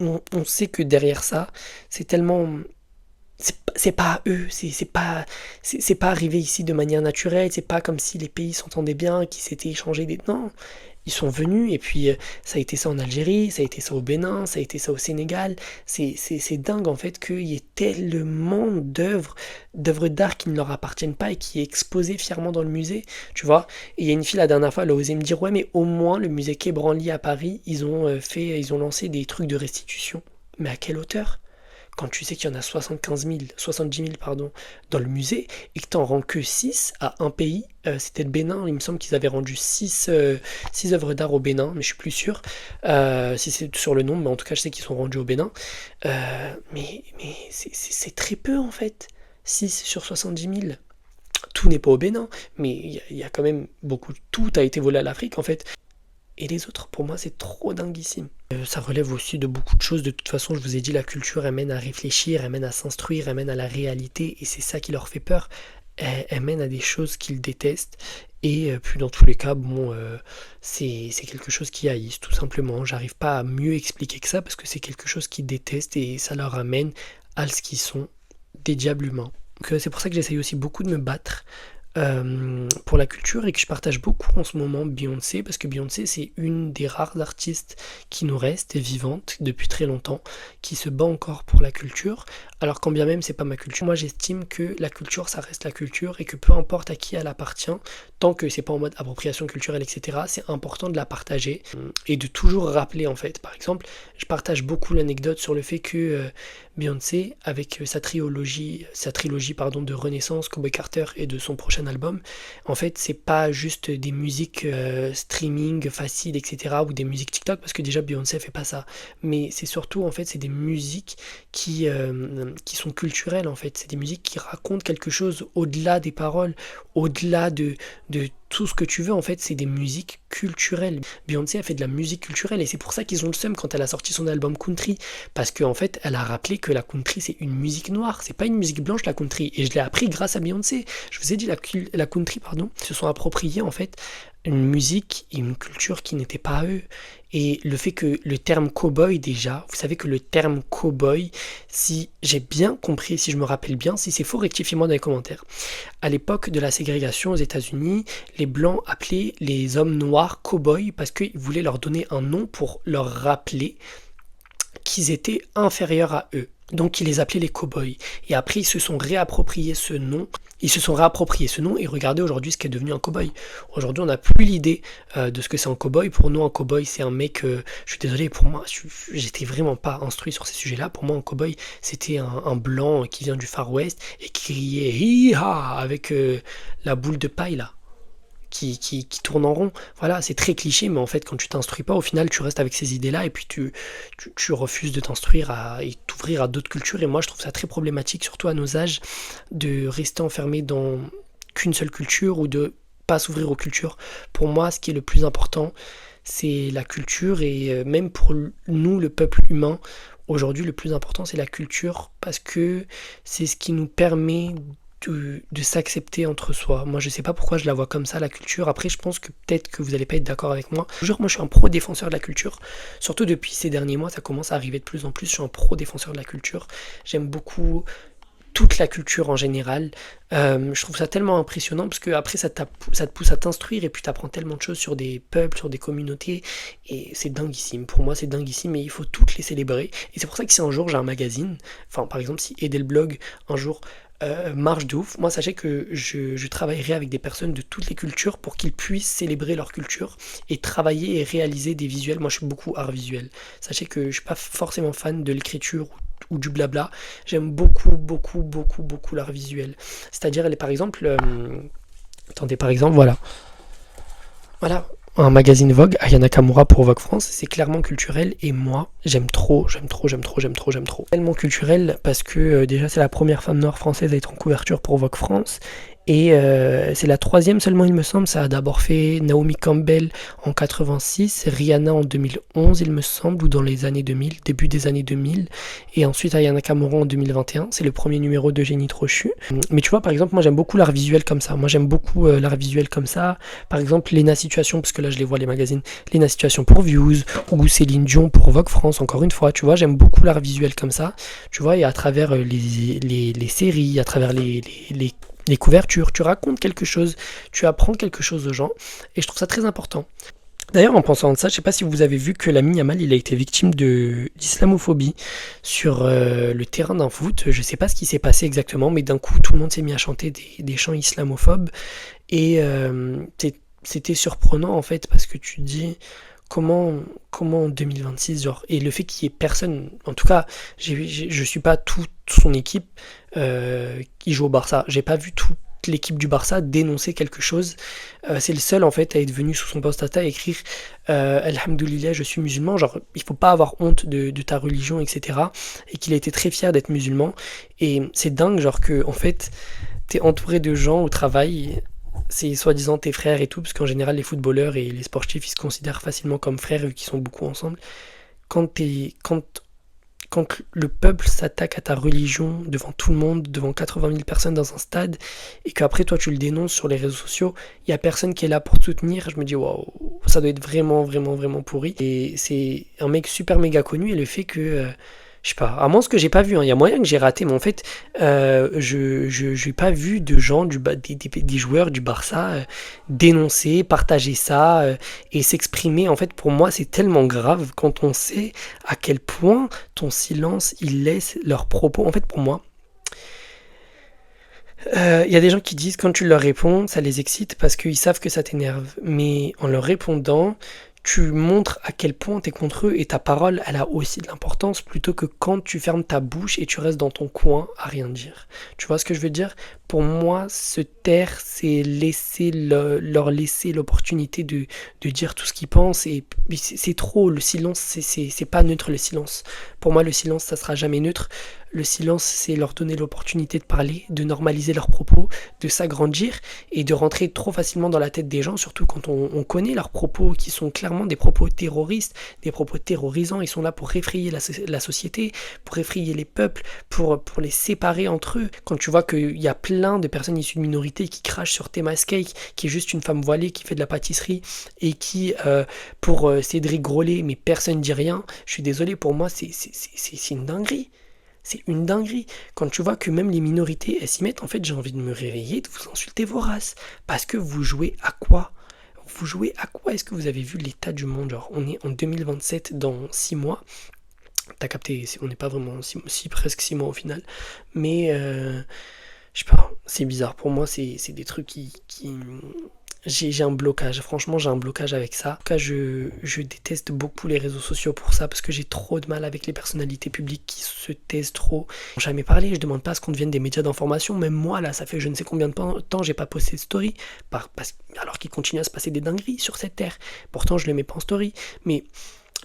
on sait que derrière ça, c'est tellement c'est pas eux, c'est pas arrivé ici de manière naturelle, c'est pas comme si les pays s'entendaient bien, qu'ils s'étaient échangés des. Non, ils sont venus et puis ça a été ça en Algérie, ça a été ça au Bénin, ça a été ça au Sénégal. C'est dingue en fait qu'il y ait tellement d'œuvres d'art qui ne leur appartiennent pas et qui est exposées fièrement dans le musée, tu vois. Et il y a une fille la dernière fois, elle a osé me dire ouais mais au moins le musée Quai Branly à Paris, ils ont lancé des trucs de restitution. Mais à quelle hauteur? Quand tu sais qu'il y en a 75 000, 70 000 pardon, dans le musée, et que tu n'en rends que 6 à un pays, c'était le Bénin, il me semble qu'ils avaient rendu 6 œuvres d'art au Bénin, mais je suis plus sûr si c'est sur le nombre, mais en tout cas je sais qu'ils sont rendus au Bénin. Mais c'est très peu en fait, 6 sur 70 000. Tout n'est pas au Bénin, mais il y a quand même beaucoup, tout a été volé à l'Afrique en fait. Et les autres, pour moi, c'est trop dinguissime. Ça relève aussi de beaucoup de choses. De toute façon, je vous ai dit, la culture, elle mène à réfléchir, elle mène à s'instruire, elle mène à la réalité. Et c'est ça qui leur fait peur. Elle mène à des choses qu'ils détestent. Et puis dans tous les cas, bon, c'est quelque chose qui haïssent, tout simplement. J'arrive pas à mieux expliquer que ça, parce que c'est quelque chose qu'ils détestent et ça leur amène à ce qu'ils sont, des diables humains. Donc c'est pour ça que j'essaye aussi beaucoup de me battre pour la culture et que je partage beaucoup en ce moment Beyoncé, parce que Beyoncé c'est une des rares artistes qui nous reste et vivante depuis très longtemps, qui se bat encore pour la culture, alors quand bien même c'est pas ma culture. Moi j'estime que la culture ça reste la culture et que peu importe à qui elle appartient, tant que c'est pas en mode appropriation culturelle etc, c'est important de la partager et de toujours rappeler en fait. Par exemple, je partage beaucoup l'anecdote sur le fait que Beyoncé avec sa trilogie pardon, de Renaissance, Cowboy Carter et de son prochain album, en fait c'est pas juste des musiques streaming faciles etc ou des musiques TikTok, parce que déjà Beyoncé fait pas ça, mais c'est surtout en fait c'est des musiques qui sont culturelles en fait, c'est des musiques qui racontent quelque chose au-delà des paroles, au-delà de tout ce que tu veux, en fait, c'est des musiques culturelles. Beyoncé a fait de la musique culturelle et c'est pour ça qu'ils ont le seum quand elle a sorti son album Country. Parce qu'en fait, elle a rappelé que la country, c'est une musique noire. C'est pas une musique blanche, la country. Et je l'ai appris grâce à Beyoncé. Je vous ai dit, la country, pardon, se sont appropriés, en fait, une musique et une culture qui n'étaient pas à eux. Et le fait que le terme cowboy déjà, vous savez que le terme cowboy, si j'ai bien compris, si je me rappelle bien, si c'est faux, rectifiez-moi dans les commentaires. À l'époque de la ségrégation aux États-Unis, les Blancs appelaient les hommes noirs cowboys parce qu'ils voulaient leur donner un nom pour leur rappeler qu'ils étaient inférieurs à eux. Donc ils les appelaient les cow-boys. Et après ils se sont réappropriés ce nom. Et regardez aujourd'hui ce qu'est devenu un cow-boy. Aujourd'hui on n'a plus l'idée de ce que c'est un cow-boy. Pour nous un cow-boy c'est un mec, je suis désolé, pour moi j'étais vraiment pas instruit sur ces sujets-là. Pour moi un cow-boy c'était un blanc qui vient du Far West et qui criait hi-ha avec la boule de paille là. Qui tourne en rond. Voilà, c'est très cliché, mais en fait, quand tu t'instruis pas, au final, tu restes avec ces idées-là et puis tu refuses de t'instruire et t'ouvrir à d'autres cultures. Et moi, je trouve ça très problématique, surtout à nos âges, de rester enfermé dans qu'une seule culture ou de pas s'ouvrir aux cultures. Pour moi, ce qui est le plus important, c'est la culture et même pour nous, le peuple humain, aujourd'hui, le plus important, c'est la culture parce que c'est ce qui nous permet de s'accepter entre soi. Moi, je sais pas pourquoi je la vois comme ça, la culture. Après, je pense que peut-être que vous allez pas être d'accord avec moi. Toujours, moi, je suis un pro-défenseur de la culture. Surtout depuis ces derniers mois, ça commence à arriver de plus en plus. Je suis un pro-défenseur de la culture. J'aime beaucoup toute la culture en général. Je trouve ça tellement impressionnant parce que après ça te pousse à t'instruire et puis tu apprends tellement de choses sur des peuples, sur des communautés et c'est dinguissime. Pour moi c'est dinguissime et il faut toutes les célébrer. Et c'est pour ça que si un jour j'ai un magazine, enfin par exemple si Edelblog un jour marche de ouf, moi sachez que je travaillerai avec des personnes de toutes les cultures pour qu'ils puissent célébrer leur culture et travailler et réaliser des visuels. Moi je suis beaucoup art visuel. Sachez que je suis pas forcément fan de l'écriture ou du blabla. J'aime beaucoup, beaucoup, beaucoup, beaucoup l'art visuel. C'est-à-dire, par exemple, attendez, par exemple, voilà, un magazine Vogue, Aya Nakamura pour Vogue France, c'est clairement culturel et moi, j'aime trop. Tellement culturel parce que déjà, c'est la première femme noire française à être en couverture pour Vogue France. Et c'est la troisième seulement, il me semble. Ça a d'abord fait Naomi Campbell en 86, Rihanna en 2011, il me semble, ou dans les années 2000, début des années 2000. Et ensuite Aya Nakamura en 2021. C'est le premier numéro d'Eugénie Trochu. Mais tu vois, par exemple, moi j'aime beaucoup l'art visuel comme ça. Par exemple, Lena Situation, parce que là je les vois les magazines. Lena Situation pour Views, ou Céline Dion pour Vogue France, encore une fois. Tu vois, j'aime beaucoup l'art visuel comme ça. Tu vois, et à travers les séries, à travers les couvertures, tu racontes quelque chose, tu apprends quelque chose aux gens, et je trouve ça très important. D'ailleurs, en pensant à ça, je sais pas si vous avez vu que Lamine Yamal, il a été victime d'islamophobie sur le terrain d'un foot. Je sais pas ce qui s'est passé exactement, mais d'un coup, tout le monde s'est mis à chanter des chants islamophobes, et c'était surprenant en fait, parce que tu te dis comment en 2026, genre, et le fait qu'il y ait personne, en tout cas, je suis pas toute son équipe qui joue au Barça, j'ai pas vu toute l'équipe du Barça dénoncer quelque chose, c'est le seul en fait à être venu sous son post Insta écrire Alhamdoulilah, je suis musulman, genre il faut pas avoir honte de ta religion, etc. Et qu'il a été très fier d'être musulman, et c'est dingue, genre que en fait t'es entouré de gens au travail, c'est soi-disant tes frères et tout, parce qu'en général les footballeurs et les sportifs ils se considèrent facilement comme frères vu qu'ils sont beaucoup ensemble. Quand le peuple s'attaque à ta religion devant tout le monde, devant 80 000 personnes dans un stade, et qu'après toi tu le dénonces sur les réseaux sociaux, il n'y a personne qui est là pour te soutenir, je me dis waouh, ça doit être vraiment, vraiment, vraiment pourri. Et c'est un mec super méga connu, et le fait que je sais pas, à moins ce que j'ai pas vu, il y a moyen que j'ai raté, mais en fait, je n'ai pas vu de gens, des joueurs du Barça dénoncer, partager ça et s'exprimer. En fait, pour moi, c'est tellement grave quand on sait à quel point ton silence, il laisse leurs propos. En fait, pour moi, y a des gens qui disent quand tu leur réponds, ça les excite parce qu'ils savent que ça t'énerve. Mais en leur répondant, tu montres à quel point t'es contre eux et ta parole, elle a aussi de l'importance plutôt que quand tu fermes ta bouche et tu restes dans ton coin à rien dire. Tu vois ce que je veux dire ? Pour moi, se taire, c'est leur laisser l'opportunité de dire tout ce qu'ils pensent. Et c'est trop, le silence, c'est pas neutre le silence. Pour moi, le silence, ça sera jamais neutre. Le silence, c'est leur donner l'opportunité de parler, de normaliser leurs propos, de s'agrandir et de rentrer trop facilement dans la tête des gens, surtout quand on connaît leurs propos qui sont clairement des propos terroristes, des propos terrorisants. Ils sont là pour effrayer la société, pour effrayer les peuples, pour les séparer entre eux. Quand tu vois qu'il y a plein de personnes issues de minorités qui crachent sur Thémas Cake, qui est juste une femme voilée qui fait de la pâtisserie, et qui, pour Cédric Grolet, mais personne dit rien, je suis désolé, pour moi, c'est une dinguerie. C'est une dinguerie. Quand tu vois que même les minorités, elles s'y mettent, en fait, j'ai envie de me réveiller, de vous insulter vos races. Parce que vous jouez à quoi? Vous jouez à quoi? Est-ce que vous avez vu l'état du monde? Genre, on est en 2027, dans 6 mois. T'as capté, on n'est pas vraiment presque 6 mois au final. Mais, je sais pas, c'est bizarre. Pour moi, c'est des trucs qui j'ai un blocage, franchement j'ai un blocage avec ça. En tout cas, je déteste beaucoup les réseaux sociaux pour ça, parce que j'ai trop de mal avec les personnalités publiques qui se taisent trop. Jamais parlé, je demande pas à ce qu'on devienne des médias d'information, même moi là, ça fait je ne sais combien de temps j'ai pas posté de story, alors qu'il continue à se passer des dingueries sur cette terre. Pourtant je le mets pas en story, mais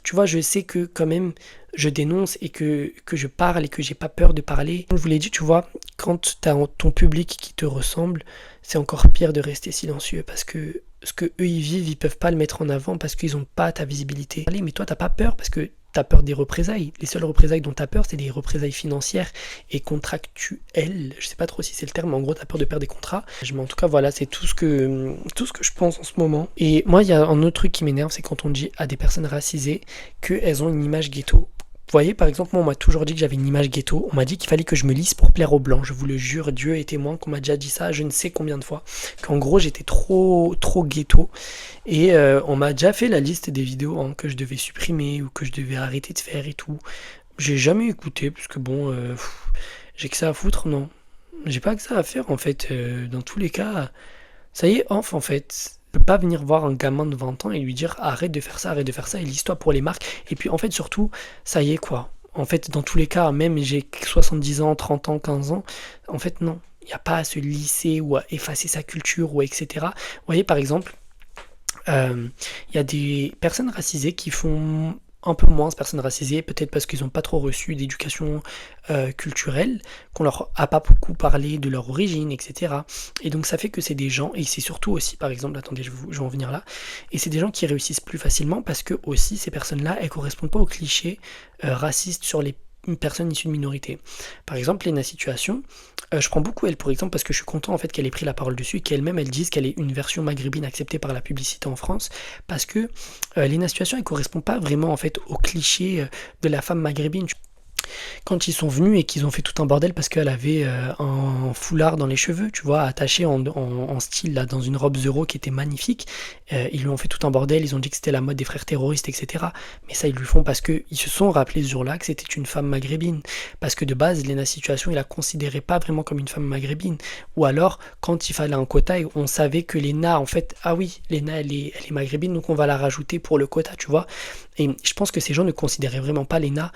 tu vois, je sais que quand même, je dénonce et que je parle et que j'ai pas peur de parler. Comme je vous l'ai dit, tu vois, quand tu as ton public qui te ressemble, c'est encore pire de rester silencieux parce que ce que eux ils vivent, ils peuvent pas le mettre en avant parce qu'ils ont pas ta visibilité. Allez, mais toi, t'as pas peur parce que t'as peur des représailles. Les seules représailles dont t'as peur, c'est des représailles financières et contractuelles. Je sais pas trop si c'est le terme, mais en gros, t'as peur de perdre des contrats. Mais en tout cas, voilà, c'est tout ce que je pense en ce moment. Et moi, il y a un autre truc qui m'énerve, c'est quand on dit à des personnes racisées qu'elles ont une image ghetto. Vous voyez, par exemple, moi, on m'a toujours dit que j'avais une image ghetto. On m'a dit qu'il fallait que je me lisse pour plaire aux blancs. Je vous le jure, Dieu est témoin qu'on m'a déjà dit ça, je ne sais combien de fois. Qu'en gros, j'étais trop ghetto. Et on m'a déjà fait la liste des vidéos que je devais supprimer ou que je devais arrêter de faire et tout. J'ai jamais écouté, parce que bon, j'ai que ça à foutre, non. J'ai pas que ça à faire, en fait. Dans tous les cas, ça y est, en fait. Je peux pas venir voir un gamin de 20 ans et lui dire arrête de faire ça, et lise-toi pour les marques. Et puis en fait surtout, ça y est quoi. En fait, dans tous les cas, même j'ai 70 ans, 30 ans, 15 ans, en fait non. Il n'y a pas à se lisser ou à effacer sa culture ou etc. Vous voyez par exemple, il y a des personnes racisées qui font un peu moins ces personnes racisées, peut-être parce qu'ils n'ont pas trop reçu d'éducation culturelle, qu'on leur a pas beaucoup parlé de leur origine, etc. Et donc ça fait que c'est des gens, et c'est surtout aussi, par exemple, attendez, je vais en venir là, et c'est des gens qui réussissent plus facilement parce que aussi ces personnes-là, elles correspondent pas aux clichés racistes sur les personnes issues de minorités. Par exemple, Lena Situation, je prends beaucoup elle pour exemple parce que je suis content en fait qu'elle ait pris la parole dessus et qu'elle-même elle dise qu'elle est une version maghrébine acceptée par la publicité en France parce que Lena Situation elle correspond pas vraiment en fait au cliché de la femme maghrébine. Quand ils sont venus et qu'ils ont fait tout un bordel parce qu'elle avait un foulard dans les cheveux, tu vois, attaché en style, là, dans une robe Zero qui était magnifique, ils lui ont fait tout un bordel, ils ont dit que c'était la mode des frères terroristes, etc. Mais ça, ils lui font parce qu'ils se sont rappelés ce jour-là que c'était une femme maghrébine. Parce que de base, Lena Situation, il la considérait pas vraiment comme une femme maghrébine. Ou alors, quand il fallait un quota, on savait que Lena, en fait, ah oui, Lena, elle est maghrébine, donc on va la rajouter pour le quota, tu vois. Et je pense que ces gens ne considéraient vraiment pas Lena,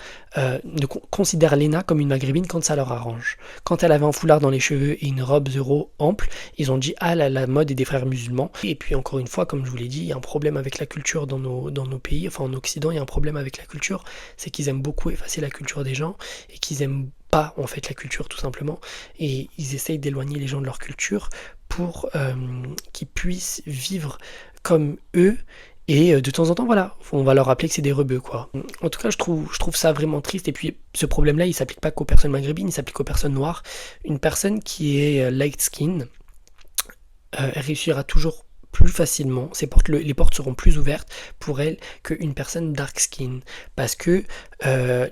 considèrent Lena comme une maghrébine quand ça leur arrange. Quand elle avait un foulard dans les cheveux et une robe Zero ample, ils ont dit ah la mode est des frères musulmans. Et puis encore une fois, comme je vous l'ai dit, il y a un problème avec la culture dans nos pays, enfin en Occident, il y a un problème avec la culture, c'est qu'ils aiment beaucoup effacer la culture des gens et qu'ils aiment pas en fait la culture tout simplement. Et ils essayent d'éloigner les gens de leur culture pour qu'ils puissent vivre comme eux. Et de temps en temps, voilà, on va leur rappeler que c'est des rebeux, quoi. En tout cas, je trouve ça vraiment triste. Et puis, ce problème-là, il s'applique pas qu'aux personnes maghrébines, il s'applique aux personnes noires. Une personne qui est light skin, elle réussira toujours plus facilement, les portes seront plus ouvertes pour elle qu'une personne dark skin. Parce que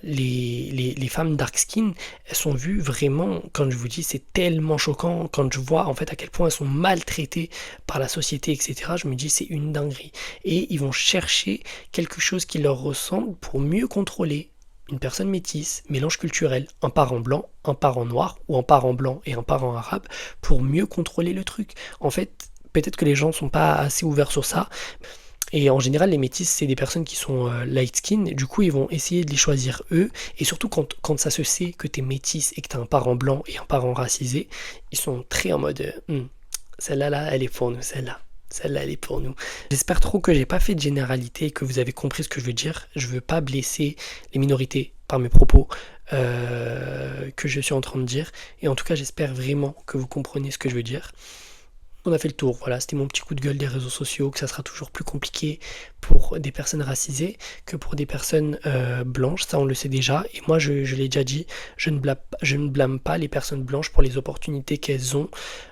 les femmes dark skin, elles sont vues vraiment, quand je vous dis, c'est tellement choquant, quand je vois en fait à quel point elles sont maltraitées par la société, etc., je me dis c'est une dinguerie. Et ils vont chercher quelque chose qui leur ressemble pour mieux contrôler une personne métisse, mélange culturel, un parent blanc, un parent noir, ou un parent blanc et un parent arabe, pour mieux contrôler le truc. En fait, peut-être que les gens ne sont pas assez ouverts sur ça. Et en général, les métis, c'est des personnes qui sont light skin. Du coup, ils vont essayer de les choisir eux. Et surtout, quand ça se sait que t'es métis et que t'as un parent blanc et un parent racisé, ils sont très en mode celle-là, là, elle est pour nous, celle-là. Celle-là, elle est pour nous. J'espère trop que j'ai pas fait de généralité et que vous avez compris ce que je veux dire. Je veux pas blesser les minorités par mes propos que je suis en train de dire. Et en tout cas, j'espère vraiment que vous comprenez ce que je veux dire. On a fait le tour, voilà, c'était mon petit coup de gueule des réseaux sociaux, que ça sera toujours plus compliqué pour des personnes racisées que pour des personnes blanches, ça on le sait déjà, et moi je l'ai déjà dit, je ne blâme pas les personnes blanches pour les opportunités qu'elles ont,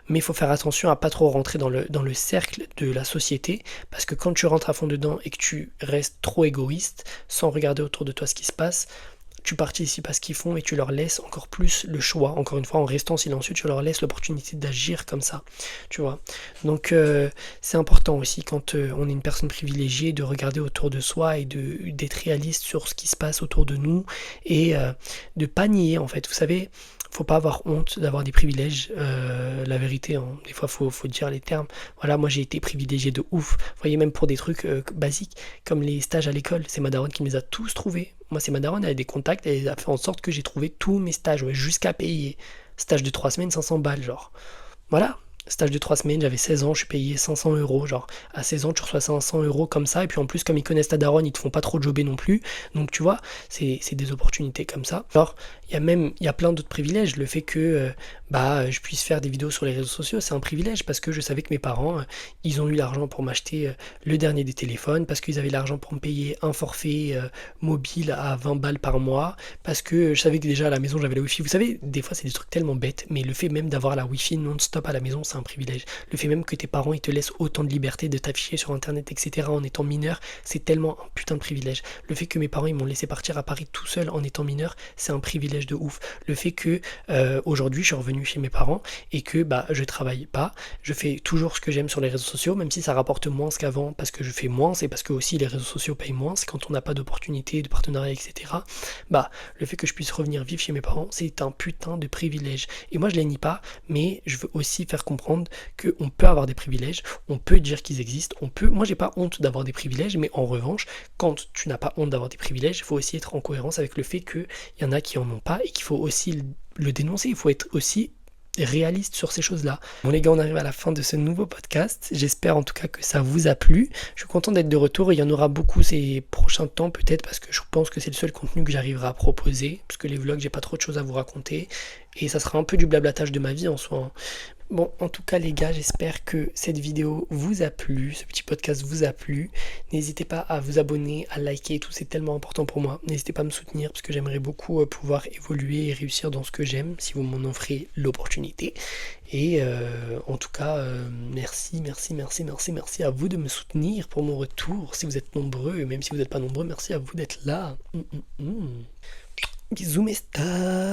mais il faut faire attention à pas trop rentrer dans le cercle de la société, parce que quand tu rentres à fond dedans et que tu restes trop égoïste, sans regarder autour de toi ce qui se passe, tu participes à ce qu'ils font et tu leur laisses encore plus le choix. Encore une fois, en restant silencieux, tu leur laisses l'opportunité d'agir comme ça. Tu vois. Donc c'est important aussi quand on est une personne privilégiée de regarder autour de soi et d'être réaliste sur ce qui se passe autour de nous et de pas nier en fait. Vous savez, faut pas avoir honte d'avoir des privilèges. La vérité, hein. Des fois, faut dire les termes. Voilà, moi j'ai été privilégié de ouf. Vous voyez, même pour des trucs basiques comme les stages à l'école, c'est ma daronne qui me les a tous trouvés. Moi, c'est ma daronne, elle a des contacts, elle a fait en sorte que j'ai trouvé tous mes stages, ouais, jusqu'à payer. Stage de 3 semaines, 500 balles, genre. Voilà. Stage de 3 semaines, j'avais 16 ans, je suis payé 500 euros. Genre, à 16 ans, tu reçois 500 euros comme ça. Et puis en plus, comme ils connaissent ta daronne, ils te font pas trop jobber non plus. Donc tu vois, c'est des opportunités comme ça. Alors, il y a plein d'autres privilèges. Le fait que je puisse faire des vidéos sur les réseaux sociaux, c'est un privilège parce que je savais que mes parents, ils ont eu l'argent pour m'acheter le dernier des téléphones, parce qu'ils avaient l'argent pour me payer un forfait mobile à 20 balles par mois, parce que je savais que déjà à la maison j'avais la wifi. Vous savez, des fois c'est des trucs tellement bêtes, mais le fait même d'avoir la wifi non-stop à la maison, c'est un privilège. Le fait même que tes parents ils te laissent autant de liberté de t'afficher sur internet, etc. en étant mineur, c'est tellement un putain de privilège. Le fait que mes parents ils m'ont laissé partir à Paris tout seul en étant mineur, c'est un privilège de ouf. Le fait que aujourd'hui je suis revenu chez mes parents et que je travaille pas, je fais toujours ce que j'aime sur les réseaux sociaux, même si ça rapporte moins qu'avant parce que je fais moins, c'est parce que aussi les réseaux sociaux payent moins, c'est quand on n'a pas d'opportunité, de partenariat, etc. Le fait que je puisse revenir vivre chez mes parents, c'est un putain de privilège. Et moi je les nie pas, mais je veux aussi faire comprendre qu'on peut avoir des privilèges, on peut dire qu'ils existent, moi j'ai pas honte d'avoir des privilèges, mais en revanche, quand tu n'as pas honte d'avoir des privilèges, il faut aussi être en cohérence avec le fait qu'il y en a qui en ont pas et qu'il faut aussi le dénoncer, il faut être aussi réaliste sur ces choses-là. Bon les gars, on arrive à la fin de ce nouveau podcast. J'espère en tout cas que ça vous a plu. Je suis content d'être de retour. Il y en aura beaucoup ces prochains temps peut-être parce que je pense que c'est le seul contenu que j'arriverai à proposer. Parce que les vlogs, j'ai pas trop de choses à vous raconter. Et ça sera un peu du blablatage de ma vie en soi, hein. Bon, en tout cas les gars, j'espère que cette vidéo vous a plu, ce petit podcast vous a plu. N'hésitez pas à vous abonner, à liker et tout, c'est tellement important pour moi. N'hésitez pas à me soutenir parce que j'aimerais beaucoup pouvoir évoluer et réussir dans ce que j'aime si vous m'en offrez l'opportunité. Et en tout cas, merci à vous de me soutenir pour mon retour. Si vous êtes nombreux, même si vous n'êtes pas nombreux, merci à vous d'être là. Bisous mes stars.